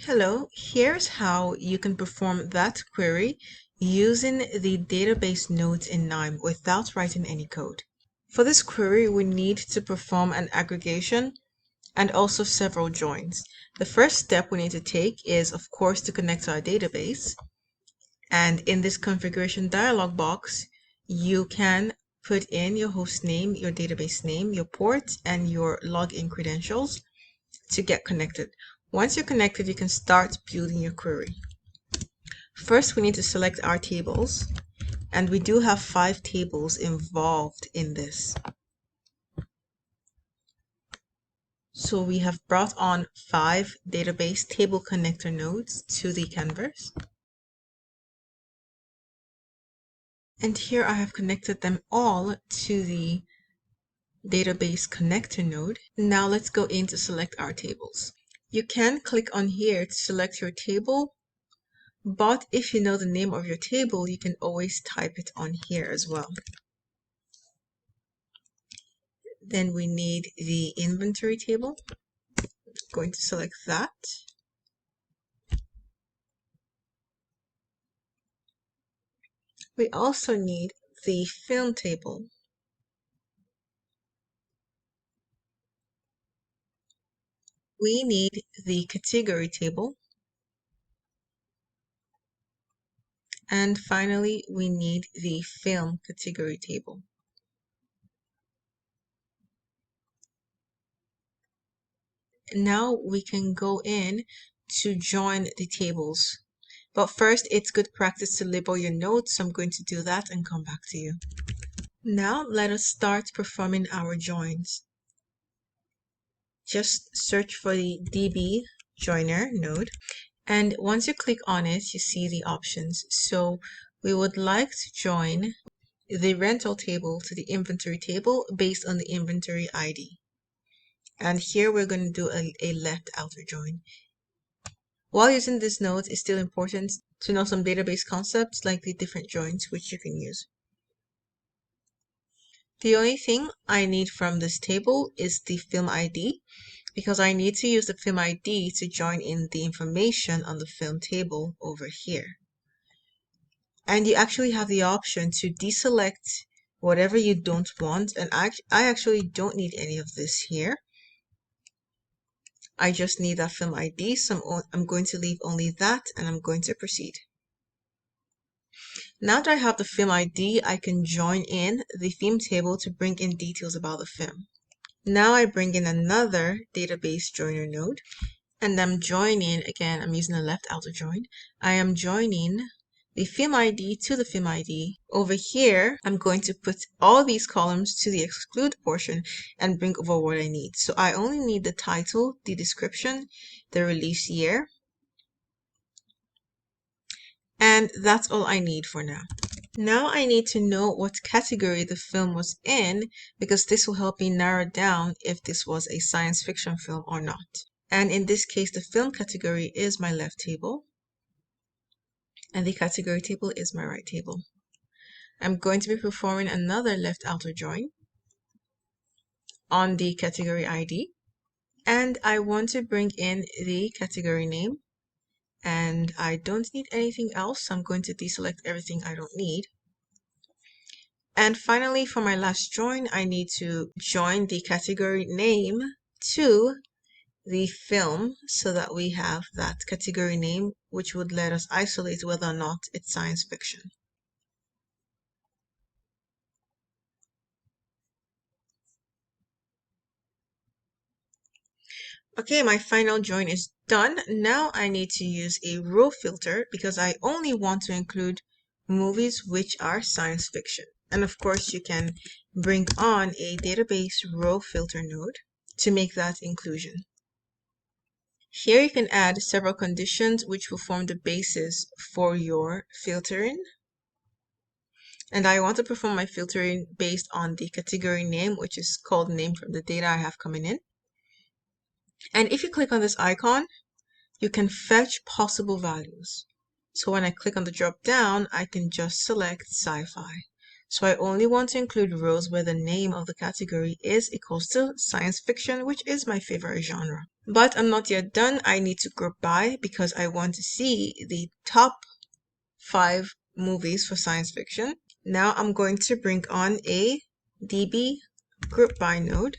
Hello, here's how you can perform that query using the database nodes in KNIME without writing any code. For this query, we need to perform an aggregation and also several joins. The first step we need to take is, of course, to connect to our database. And in this configuration dialog box, you can put in your host name, your database name, your port, and your login credentials to get connected. Once you're connected, you can start building your query. First, we need to select our tables, and we do have 5 tables involved in this. So we have brought on 5 database table connector nodes to the canvas. And here I have connected them all to the database connector node. Now let's go in to select our tables. You can click on here to select your table, but if you know the name of your table, you can always type it on here as well. Then we need the inventory table. I'm going to select that. We also need the film table. We need the category table. And finally, we need the film category table. Now we can go in to join the tables. But first, it's good practice to label your nodes, so I'm going to do that and come back to you. Now let us start performing our joins. Just search for the DB joiner node, and once you click on it, you see the options. So we would like to join the rental table to the inventory table based on the inventory ID. And here we're going to do a left outer join. While using this node, it's still important to know some database concepts like the different joins which you can use. The only thing I need from this table is the film ID, because I need to use the film ID to join in the information on the film table over here. And you actually have the option to deselect whatever you don't want, and I actually don't need any of this here. I just need that film ID, so I'm going to leave only that, and I'm going to proceed. Now that I have the film ID, I can join in the theme table to bring in details about the film. Now I bring in another database joiner node, and I'm joining, again, I'm using a left outer join. I am joining the film ID to the film ID. Over here, I'm going to put all these columns to the exclude portion and bring over what I need. So I only need the title, the description, the release year, and that's all I need for now. Now I need to know what category the film was in, because this will help me narrow down if this was a science fiction film or not. And in this case, the film category is my left table, and the category table is my right table. I'm going to be performing another left outer join on the category ID, and I want to bring in the category name, and I don't need anything else, so I'm going to deselect everything I don't need. And finally, for my last join, I need to join the category name to the film so that we have that category name, which would let us isolate whether or not it's science fiction. Okay, my final join is done. Now I need to use a row filter because I only want to include movies which are science fiction. And of course, you can bring on a database row filter node to make that inclusion. Here you can add several conditions which will form the basis for your filtering. And I want to perform my filtering based on the category name, which is called name from the data I have coming in. And if you click on this icon, you can fetch possible values. So when I click on the drop down, I can just select sci-fi. So I only want to include rows where the name of the category is equals to science fiction, which is my favorite genre. But I'm not yet done. I need to group by because I want to see the top 5 movies for science fiction. Now I'm going to bring on a DB group by node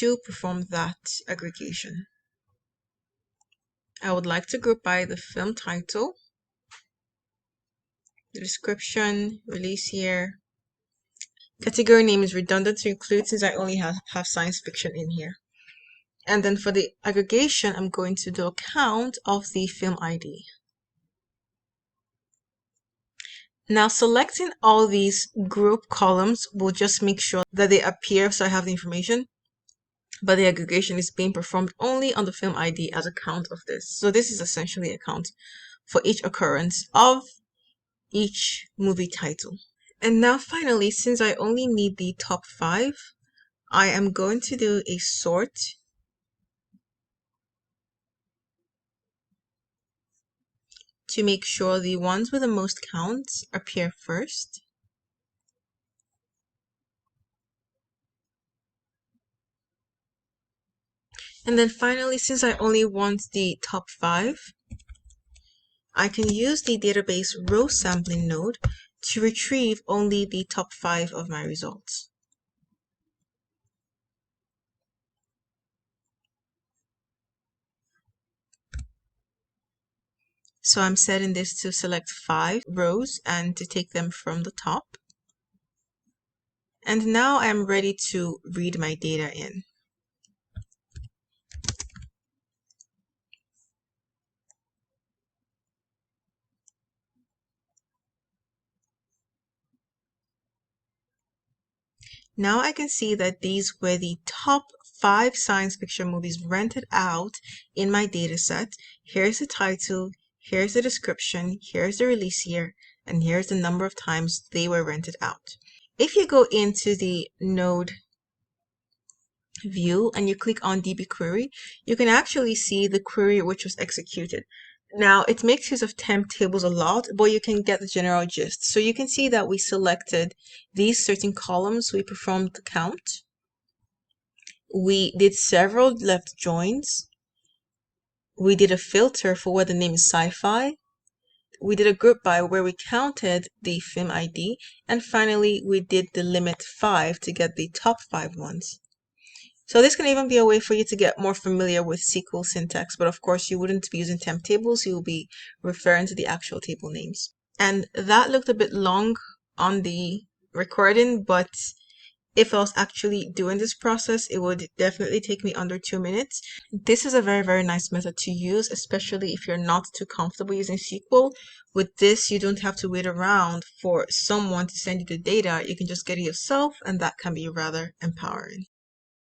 to perform that aggregation. I would like to group by the film title, the description, release year. Category name is redundant to include since I only have science fiction in here. And then for the aggregation, I'm going to do a count of the film ID. Now selecting all these group columns will just make sure that they appear so I have the information, but the aggregation is being performed only on the film ID as a count of this. So this is essentially a count for each occurrence of each movie title. And now finally, since I only need the top 5, I am going to do a sort to make sure the ones with the most counts appear first. And then finally, since I only want the top 5, I can use the database row sampling node to retrieve only the top 5 of my results. So I'm setting this to select 5 rows and to take them from the top. And now I'm ready to read my data in. Now I can see that these were the top 5 science fiction movies rented out in my dataset. Here's the title, here's the description, here's the release year, and here's the number of times they were rented out. If you go into the node view and you click on DB query, you can actually see the query which was executed. Now it makes use of temp tables a lot, but you can get the general gist. So you can see that we selected these certain columns, we performed the count, we did several left joins, we did a filter for where the name is sci-fi, we did a group by where we counted the film ID, and finally we did the limit 5 to get the top 5 ones. So this can even be a way for you to get more familiar with SQL syntax, but of course you wouldn't be using temp tables, you will be referring to the actual table names. And that looked a bit long on the recording, but if I was actually doing this process, it would definitely take me under 2 minutes. This is a very, very nice method to use, especially if you're not too comfortable using SQL. With this, you don't have to wait around for someone to send you the data. You can just get it yourself, and that can be rather empowering.